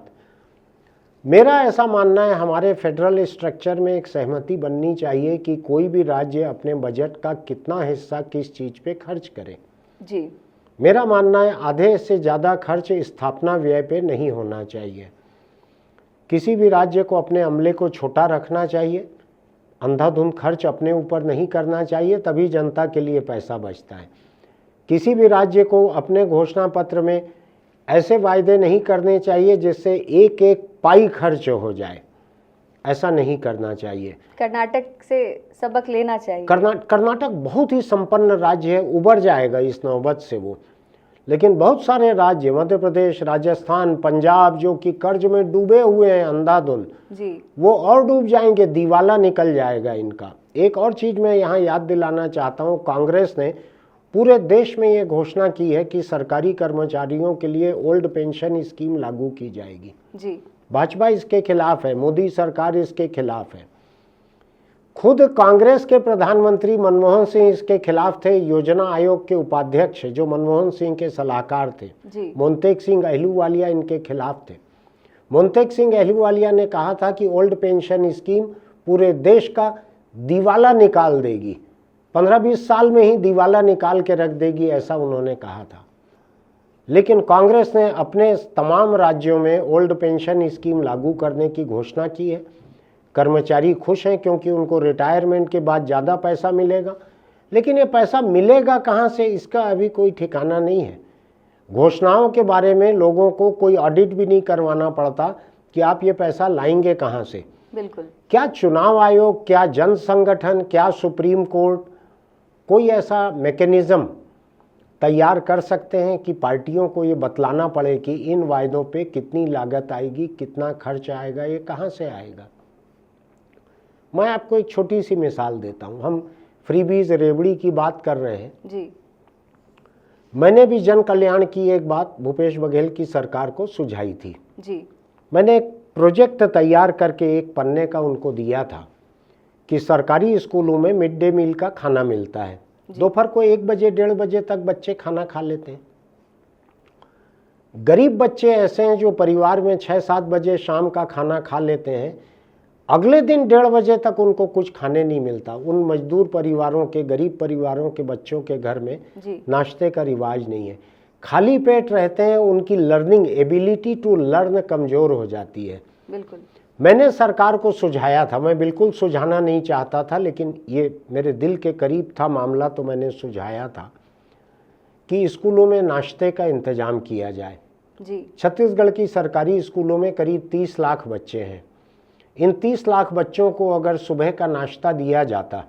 मेरा ऐसा मानना है, हमारे फेडरल स्ट्रक्चर में एक सहमति बननी चाहिए कि कोई भी राज्य अपने बजट का कितना हिस्सा किस चीज़ पे खर्च करे। जी मेरा मानना है आधे से ज़्यादा खर्च स्थापना व्यय पे नहीं होना चाहिए। किसी भी राज्य को अपने अमले को छोटा रखना चाहिए, अंधाधुंध खर्च अपने ऊपर नहीं करना चाहिए, तभी जनता के लिए पैसा बचता है। किसी भी राज्य को अपने घोषणा पत्र में ऐसे वायदे नहीं करने चाहिए जिससे एक एक पाई खर्च हो जाए, ऐसा नहीं करना चाहिए। कर्नाटक से सबक लेना चाहिए। कर्नाटक बहुत ही संपन्न राज्य है, उबर जाएगा इस नौबत से वो। लेकिन बहुत सारे राज्य, मध्य प्रदेश, राजस्थान, पंजाब, जो कि कर्ज में डूबे हुए हैं अंधाधुंध, जी वो और डूब जाएंगे, दिवाला निकल जाएगा इनका। एक और चीज़ मैं यहाँ याद दिलाना चाहता हूँ, कांग्रेस ने पूरे देश में ये घोषणा की है कि सरकारी कर्मचारियों के लिए ओल्ड पेंशन स्कीम लागू की जाएगी। जी भाजपा इसके खिलाफ है, मोदी सरकार इसके खिलाफ है। खुद कांग्रेस के प्रधानमंत्री मनमोहन सिंह इसके खिलाफ थे। योजना आयोग के उपाध्यक्ष जो मनमोहन सिंह के सलाहकार थे, मोंतेक सिंह अहलूवालिया, इनके खिलाफ थे। मोंतेक सिंह अहलूवालिया ने कहा था कि ओल्ड पेंशन स्कीम पूरे देश का दिवाला निकाल देगी, 15-20 साल में ही दिवाला निकाल के रख देगी, ऐसा उन्होंने कहा था। लेकिन कांग्रेस ने अपने तमाम राज्यों में ओल्ड पेंशन स्कीम लागू करने की घोषणा की है। कर्मचारी खुश हैं क्योंकि उनको रिटायरमेंट के बाद ज़्यादा पैसा मिलेगा। लेकिन ये पैसा मिलेगा कहाँ से, इसका अभी कोई ठिकाना नहीं है। घोषणाओं के बारे में लोगों को कोई ऑडिट भी नहीं करवाना पड़ता कि आप ये पैसा लाएंगे कहाँ से। बिल्कुल। क्या चुनाव आयोग, क्या जन संगठन, क्या सुप्रीम कोर्ट कोई ऐसा मैकेनिज्म तैयार कर सकते हैं कि पार्टियों को ये बतलाना पड़े कि इन वायदों पे कितनी लागत आएगी, कितना खर्च आएगा, ये कहाँ से आएगा? मैं आपको एक छोटी सी मिसाल देता हूँ। हम फ्रीबीज, रेवड़ी की बात कर रहे हैं जी। मैंने भी जन कल्याण की एक बात भूपेश बघेल की सरकार को सुझाई थी जी। मैंने एक प्रोजेक्ट तैयार करके एक पन्ने का उनको दिया था कि सरकारी स्कूलों में मिड डे मील का खाना मिलता है। दोपहर को 1 बजे 1:30 बजे तक बच्चे खाना खा लेते हैं। गरीब बच्चे ऐसे हैं जो परिवार में 6-7 बजे शाम का खाना खा लेते हैं, अगले दिन 1:30 बजे तक उनको कुछ खाने नहीं मिलता। उन मजदूर परिवारों के, गरीब परिवारों के बच्चों के घर में नाश्ते का रिवाज नहीं है, खाली पेट रहते हैं, उनकी लर्निंग एबिलिटी टू लर्न कमज़ोर हो जाती है। बिल्कुल। मैंने सरकार को सुझाया था, मैं बिल्कुल सुझाना नहीं चाहता था, लेकिन ये मेरे दिल के करीब था मामला, तो मैंने सुझाया था कि स्कूलों में नाश्ते का इंतज़ाम किया जाए जी। छत्तीसगढ़ की सरकारी स्कूलों में करीब 30 लाख बच्चे हैं। इन 30 लाख बच्चों को अगर सुबह का नाश्ता दिया जाता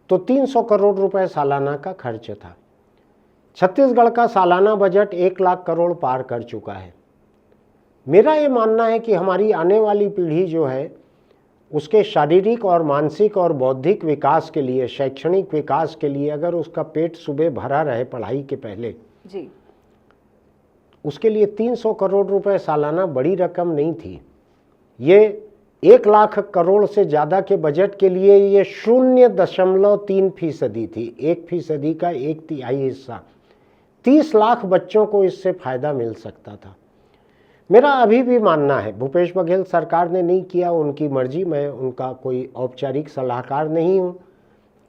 तो 300 करोड़ रुपए सालाना का खर्च था। छत्तीसगढ़ का सालाना बजट 1 लाख करोड़ पार कर चुका है। मेरा ये मानना है कि हमारी आने वाली पीढ़ी जो है उसके शारीरिक और मानसिक और बौद्धिक विकास के लिए, शैक्षणिक विकास के लिए अगर उसका पेट सुबह भरा रहे पढ़ाई के पहले जी, उसके लिए 300 करोड़ रुपए सालाना बड़ी रकम नहीं थी। ये 1 लाख करोड़ से ज़्यादा के बजट के लिए ये 0.3% थी, 1% का 1/3 हिस्सा। 30 लाख बच्चों को इससे फ़ायदा मिल सकता था। मेरा अभी भी मानना है, भूपेश बघेल सरकार ने नहीं किया, उनकी मर्जी, मैं उनका कोई औपचारिक सलाहकार नहीं हूँ,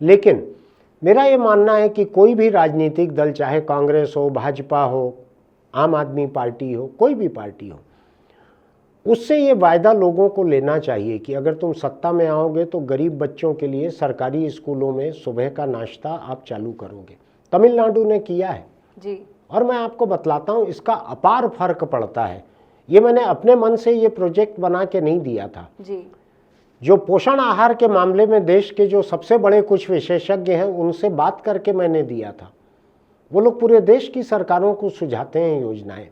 लेकिन मेरा ये मानना है कि कोई भी राजनीतिक दल, चाहे कांग्रेस हो, भाजपा हो, आम आदमी पार्टी हो, कोई भी पार्टी हो, उससे ये वायदा लोगों को लेना चाहिए कि अगर तुम सत्ता में आओगे तो गरीब बच्चों के लिए सरकारी स्कूलों में सुबह का नाश्ता आप चालू करोगे। तमिलनाडु ने किया है जी, और मैं आपको बतलाता हूँ इसका अपार फर्क पड़ता है। ये मैंने अपने मन से ये प्रोजेक्ट बना के नहीं दिया था जी, जो पोषण आहार के मामले में देश के जो सबसे बड़े कुछ विशेषज्ञ हैं उनसे बात करके मैंने दिया था। वो लोग पूरे देश की सरकारों को सुझाते हैं योजनाएं,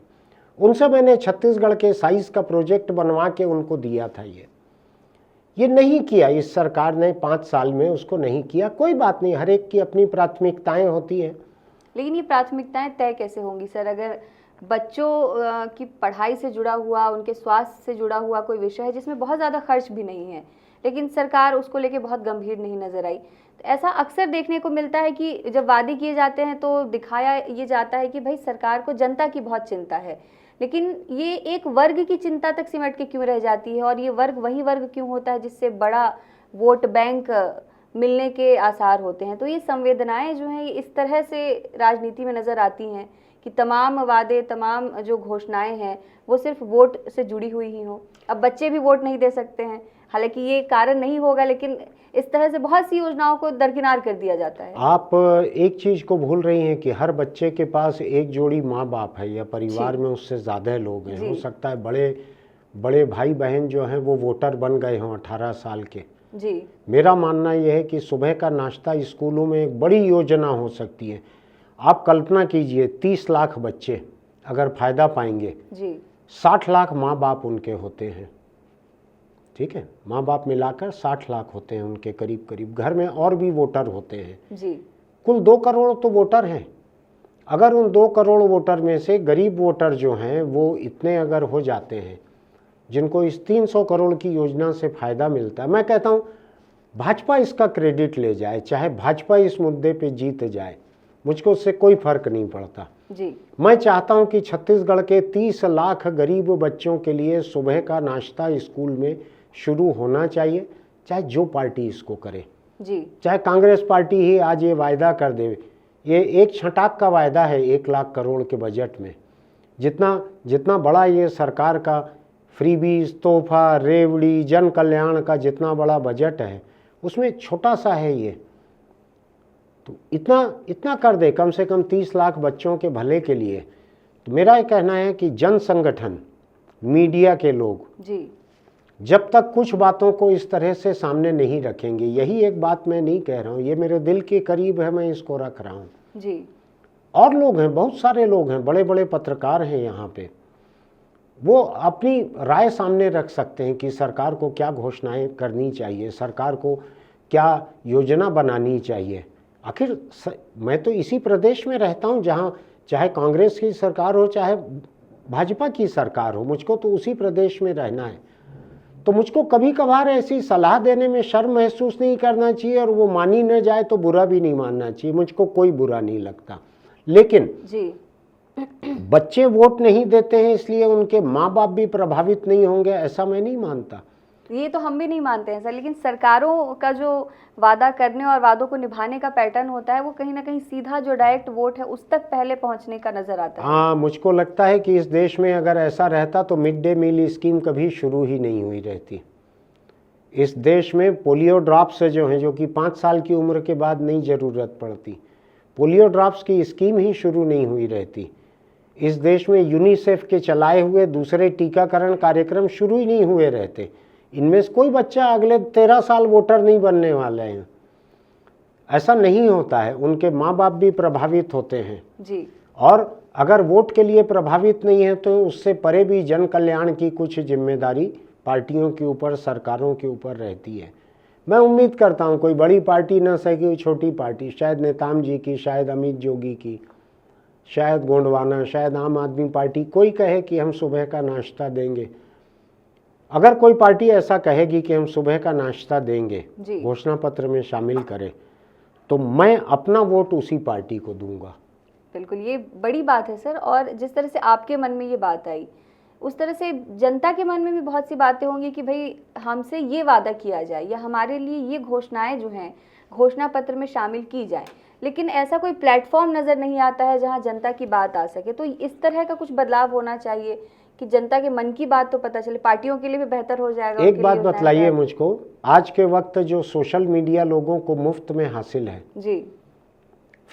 उनसे मैंने छत्तीसगढ़ के साइज का प्रोजेक्ट बनवा के उनको दिया था। ये नहीं किया इस सरकार ने 5 साल में, उसको नहीं किया। कोई बात नहीं, हर एक की अपनी प्राथमिकताएं होती हैं। लेकिन ये प्राथमिकताएं तय कैसे होंगी सर? अगर बच्चों की पढ़ाई से जुड़ा हुआ, उनके स्वास्थ्य से जुड़ा हुआ कोई विषय है जिसमें बहुत ज़्यादा खर्च भी नहीं है, लेकिन सरकार उसको लेके बहुत गंभीर नहीं नजर आई। तो ऐसा अक्सर देखने को मिलता है कि जब वादे किए जाते हैं तो दिखाया ये जाता है कि भाई सरकार को जनता की बहुत चिंता है, लेकिन ये एक वर्ग की चिंता तक सिमट के क्यों रह जाती है? और ये वर्ग वही वर्ग क्यों होता है जिससे बड़ा वोट बैंक मिलने के आसार होते हैं? तो ये संवेदनाएं जो हैं ये इस तरह से राजनीति में नजर आती हैं कि तमाम वादे, तमाम जो घोषणाएं हैं वो सिर्फ वोट से जुड़ी हुई ही हो। अब बच्चे भी वोट नहीं दे सकते हैं, हालांकि ये कारण नहीं होगा, लेकिन इस तरह से बहुत सी योजनाओं को दरकिनार कर दिया जाता है। आप एक चीज को भूल रही हैं कि हर बच्चे के पास एक जोड़ी माँ बाप है या परिवार में उससे ज्यादा लोग हैं। हो सकता है बड़े बड़े भाई बहन जो हैं वो वोटर बन गए हों 18 साल के। जी, मेरा मानना यह है कि सुबह का नाश्ता स्कूलों में एक बड़ी योजना हो सकती है। आप कल्पना कीजिए 30 लाख बच्चे अगर फायदा पाएंगे, जी, 60 लाख माँ बाप उनके होते हैं, ठीक है, माँ बाप मिलाकर 60 लाख होते हैं उनके करीब करीब। घर में और भी वोटर होते हैं जी, कुल 2 करोड़ तो वोटर हैं। अगर उन 2 करोड़ वोटर में से गरीब वोटर जो हैं वो इतने अगर हो जाते हैं जिनको इस 300 करोड़ की योजना से फ़ायदा मिलता है, मैं कहता हूँ भाजपा इसका क्रेडिट ले जाए, चाहे भाजपा इस मुद्दे पे जीत जाए, मुझको उससे कोई फर्क नहीं पड़ता। जी, मैं चाहता हूँ कि छत्तीसगढ़ के 30 लाख गरीब बच्चों के लिए सुबह का नाश्ता स्कूल में शुरू होना चाहिए, चाहे जो पार्टी इसको करे, जी, चाहे कांग्रेस पार्टी ही आज ये वायदा कर दे। ये एक छटाक का वायदा है 1 लाख करोड़ के बजट में। जितना बड़ा ये सरकार का फ्रीबीज, तोहफा, रेवड़ी, जन कल्याण का जितना बड़ा बजट है उसमें छोटा सा है ये। तो इतना कर दे कम से कम 30 लाख बच्चों के भले के लिए। तो मेरा ये कहना है कि जन संगठन, मीडिया के लोग जी, जब तक कुछ बातों को इस तरह से सामने नहीं रखेंगे, यही एक बात मैं नहीं कह रहा हूँ, ये मेरे दिल के करीब है, मैं इसको रख रहा हूँ। जी, और लोग हैं, बहुत सारे लोग हैं, बड़े बड़े पत्रकार हैं यहाँ पे, वो अपनी राय सामने रख सकते हैं कि सरकार को क्या घोषणाएं करनी चाहिए, सरकार को क्या योजना बनानी चाहिए। आखिर मैं तो इसी प्रदेश में रहता हूँ जहाँ चाहे कांग्रेस की सरकार हो चाहे भाजपा की सरकार हो, मुझको तो उसी प्रदेश में रहना है। तो मुझको कभी कभार ऐसी सलाह देने में शर्म महसूस नहीं करना चाहिए, और वो मानी न जाए तो बुरा भी नहीं मानना चाहिए, मुझको कोई बुरा नहीं लगता। लेकिन जी, बच्चे वोट नहीं देते हैं इसलिए उनके माँ बाप भी प्रभावित नहीं होंगे, ऐसा मैं नहीं मानता। ये तो हम भी नहीं मानते हैं सर, लेकिन सरकारों का जो वादा करने और वादों को निभाने का पैटर्न होता है वो कहीं ना कहीं सीधा जो डायरेक्ट वोट है उस तक पहले पहुंचने का नजर आता है। हाँ, मुझको लगता है कि इस देश में अगर ऐसा रहता तो मिड डे मील स्कीम कभी शुरू ही नहीं हुई रहती। इस देश में पोलियो ड्रॉप्स जो हैं, जो कि 5 साल की उम्र के बाद नहीं ज़रूरत पड़ती, पोलियो ड्रॉप्स की स्कीम ही शुरू नहीं हुई रहती। इस देश में यूनिसेफ के चलाए हुए दूसरे टीकाकरण कार्यक्रम शुरू ही नहीं हुए रहते। इनमें से कोई बच्चा अगले 13 साल वोटर नहीं बनने वाले हैं, ऐसा नहीं होता है। उनके माँ बाप भी प्रभावित होते हैं जी, और अगर वोट के लिए प्रभावित नहीं है तो उससे परे भी जन कल्याण की कुछ जिम्मेदारी पार्टियों के ऊपर, सरकारों के ऊपर रहती है। मैं उम्मीद करता हूँ कोई बड़ी पार्टी न सही, कोई छोटी पार्टी, शायद नेताम जी की, शायद अमित जोगी की, शायद गोंडवाना, शायद आम आदमी पार्टी, कोई कहे कि हम सुबह का नाश्ता देंगे। अगर कोई पार्टी ऐसा कहेगी कि हम सुबह का नाश्ता देंगे, घोषणा पत्र में शामिल करें, तो मैं अपना वोट उसी पार्टी को दूंगा। बिल्कुल, ये बड़ी बात है सर। और जिस तरह से आपके मन में ये बात आई, उस तरह से जनता के मन में भी बहुत सी बातें होंगी कि भाई हमसे ये वादा किया जाए या हमारे लिए ये घोषणाएं जो हैं घोषणा पत्र में शामिल की जाए, लेकिन ऐसा कोई प्लेटफॉर्म नज़र नहीं आता है जहां जनता की बात आ सके। तो इस तरह का कुछ बदलाव होना चाहिए कि जनता के मन की बात तो पता चले, पार्टियों के लिए भी बेहतर हो जाएगा। एक बात बतलाइए मुझको, आज के वक्त जो सोशल मीडिया लोगों को मुफ्त में हासिल है जी,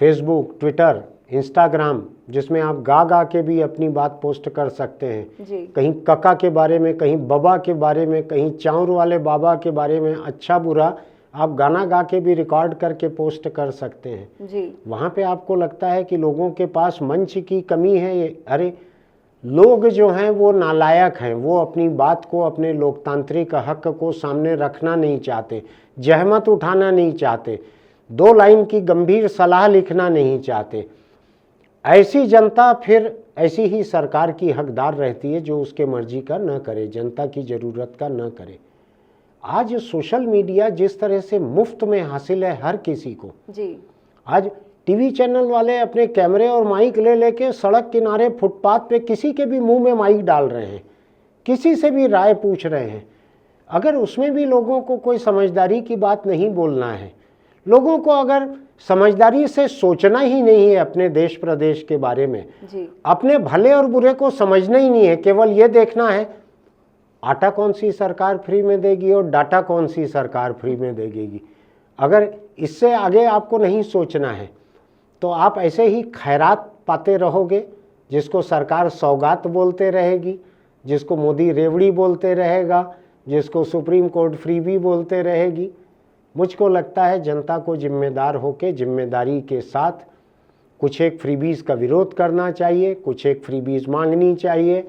फेसबुक, ट्विटर, इंस्टाग्राम, जिसमें आप गा गा के भी अपनी बात पोस्ट कर सकते हैं जी। कहीं कका के बारे में, कहीं बबा के बारे में, कहीं चाउर वाले बाबा के बारे में, अच्छा बुरा आप गाना गा के भी रिकॉर्ड करके पोस्ट कर सकते हैं जी। वहाँ पे आपको लगता है कि लोगों के पास मंच की कमी है? अरे लोग जो हैं वो नालायक हैं, वो अपनी बात को, अपने लोकतांत्रिक हक को सामने रखना नहीं चाहते, जहमत उठाना नहीं चाहते, 2 लाइन की गंभीर सलाह लिखना नहीं चाहते। ऐसी जनता फिर ऐसी ही सरकार की हकदार रहती है जो उसके मर्जी का न करे, जनता की ज़रूरत का न करे। आज सोशल मीडिया जिस तरह से मुफ्त में हासिल है हर किसी को जी, आज टीवी चैनल वाले अपने कैमरे और माइक ले लेके सड़क किनारे, फुटपाथ पे किसी के भी मुंह में माइक डाल रहे हैं, किसी से भी राय पूछ रहे हैं। अगर उसमें भी लोगों को कोई समझदारी की बात नहीं बोलना है, लोगों को अगर समझदारी से सोचना ही नहीं है अपने देश प्रदेश के बारे में जी, अपने भले और बुरे को समझना ही नहीं है, केवल ये देखना है आटा कौन सी सरकार फ्री में देगी और डाटा कौन सी सरकार फ्री में देगी, अगर इससे आगे आपको नहीं सोचना है तो आप ऐसे ही खैरात पाते रहोगे, जिसको सरकार सौगात बोलते रहेगी, जिसको मोदी रेवड़ी बोलते रहेगा, जिसको सुप्रीम कोर्ट फ्रीबी बोलते रहेगी। मुझको लगता है जनता को जिम्मेदार होकर जिम्मेदारी के साथ कुछ एक फ्रीबीज़ का विरोध करना चाहिए, कुछ एक फ्रीबीज़ मांगनी चाहिए,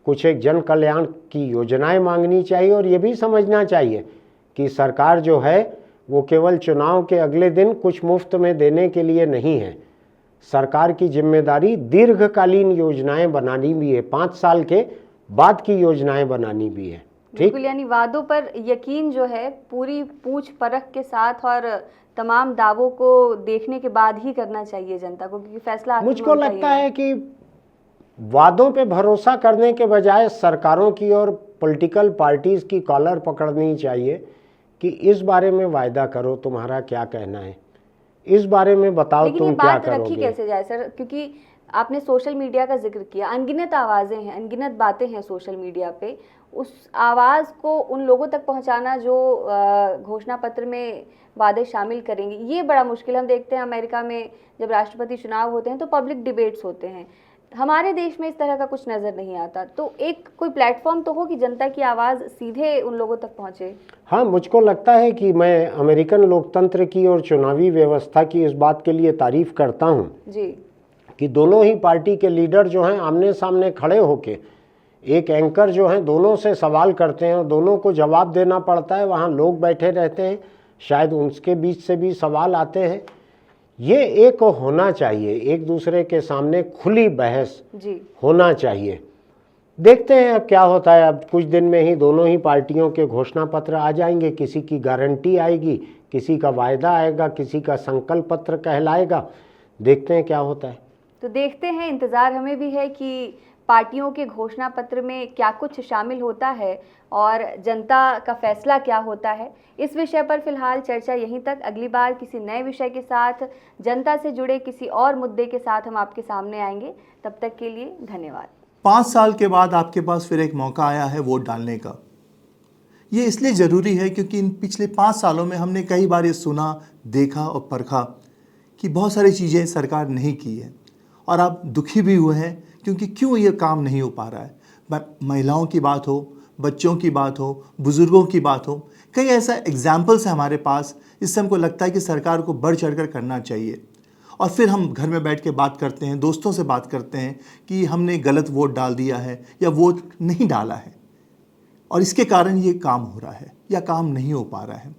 कुछ एक जन कल्याण की योजनाएं मांगनी चाहिए, और ये भी समझना चाहिए कि सरकार जो है वो केवल चुनाव के अगले दिन कुछ मुफ्त में देने के लिए नहीं है। सरकार की जिम्मेदारी दीर्घकालीन योजनाएं बनानी भी है, 5 साल के बाद की योजनाएं बनानी भी है। ठीक, यानी वादों पर यकीन जो है पूरी पूछ परख के साथ और तमाम दावों को देखने के बाद ही करना चाहिए जनता को, क्योंकि फैसला मुझको लगता है कि वादों पे भरोसा करने के बजाय सरकारों की और पॉलिटिकल पार्टीज की कॉलर पकड़नी चाहिए कि इस बारे में वायदा करो, तुम्हारा क्या कहना है, इस बारे में बताओ तुम क्या करोगे। रखी कैसे जाए सर, क्योंकि आपने सोशल मीडिया का जिक्र किया, अनगिनत आवाज़ें हैं, अनगिनत बातें हैं सोशल मीडिया पे, उस आवाज़ को उन लोगों तक पहुंचाना जो घोषणा पत्र में वादे शामिल करेंगे, ये बड़ा मुश्किल। हम देखते हैं अमेरिका में जब राष्ट्रपति चुनाव होते हैं तो पब्लिक डिबेट्स होते हैं, हमारे देश में इस तरह का कुछ नज़र नहीं आता। तो एक कोई प्लेटफॉर्म तो हो कि जनता की आवाज़ सीधे उन लोगों तक पहुंचे। हाँ, मुझको लगता है कि मैं अमेरिकन लोकतंत्र की और चुनावी व्यवस्था की इस बात के लिए तारीफ करता हूँ जी कि दोनों ही पार्टी के लीडर जो हैं आमने सामने खड़े होके, एक एंकर जो हैं दोनों से सवाल करते हैं और दोनों को जवाब देना पड़ता है, वहाँ लोग बैठे रहते हैं, शायद उनके बीच से भी सवाल आते हैं। ये एक होना चाहिए, एक दूसरे के सामने खुली बहस जी होना चाहिए। देखते हैं अब क्या होता है। अब कुछ दिन में ही दोनों ही पार्टियों के घोषणा पत्र आ जाएंगे, किसी की गारंटी आएगी, किसी का वायदा आएगा, किसी का संकल्प पत्र कहलाएगा। देखते हैं क्या होता है। तो देखते हैं, इंतज़ार हमें भी है कि पार्टियों के घोषणा पत्र में क्या कुछ शामिल होता है और जनता का फैसला क्या होता है। इस विषय पर फिलहाल चर्चा यहीं तक। अगली बार किसी नए विषय के साथ, जनता से जुड़े किसी और मुद्दे के साथ हम आपके सामने आएंगे। तब तक के लिए धन्यवाद। 5 साल के बाद आपके पास फिर एक मौका आया है वोट डालने का। ये इसलिए ज़रूरी है क्योंकि इन पिछले 5 सालों में हमने कई बार ये सुना, देखा और परखा कि बहुत सारी चीज़ें सरकार नहीं की है, और आप दुखी भी हुए हैं क्योंकि क्यों ये काम नहीं हो पा रहा है। महिलाओं की बात हो, बच्चों की बात हो, बुज़ुर्गों की बात हो, कई ऐसा एग्जाम्पल्स है हमारे पास जिससे हमको लगता है कि सरकार को बढ़ चढ़ कर करना चाहिए। और फिर हम घर में बैठ के बात करते हैं, दोस्तों से बात करते हैं कि हमने गलत वोट डाल दिया है या वोट नहीं डाला है। और इसके कारण ये काम हो रहा है या काम नहीं हो पा रहा है।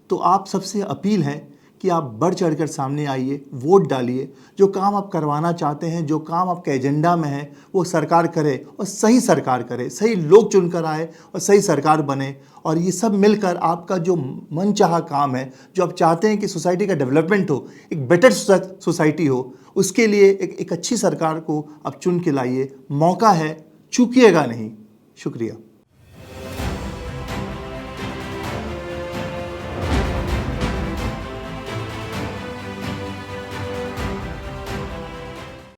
तो आप सबसे अपील है कि आप बढ़ चढ़कर सामने आइए, वोट डालिए। जो काम आप करवाना चाहते हैं, जो काम आपके एजेंडा में है, वो सरकार करे और सही सरकार करे, सही लोग चुनकर आए और सही सरकार बने। और ये सब मिलकर आपका जो मनचाहा काम है, जो आप चाहते हैं कि सोसाइटी का डेवलपमेंट हो, एक बेटर सोसाइटी हो, उसके लिए एक अच्छी सरकार को आप चुन के लाइए। मौका है, चूकिएगा नहीं। शुक्रिया।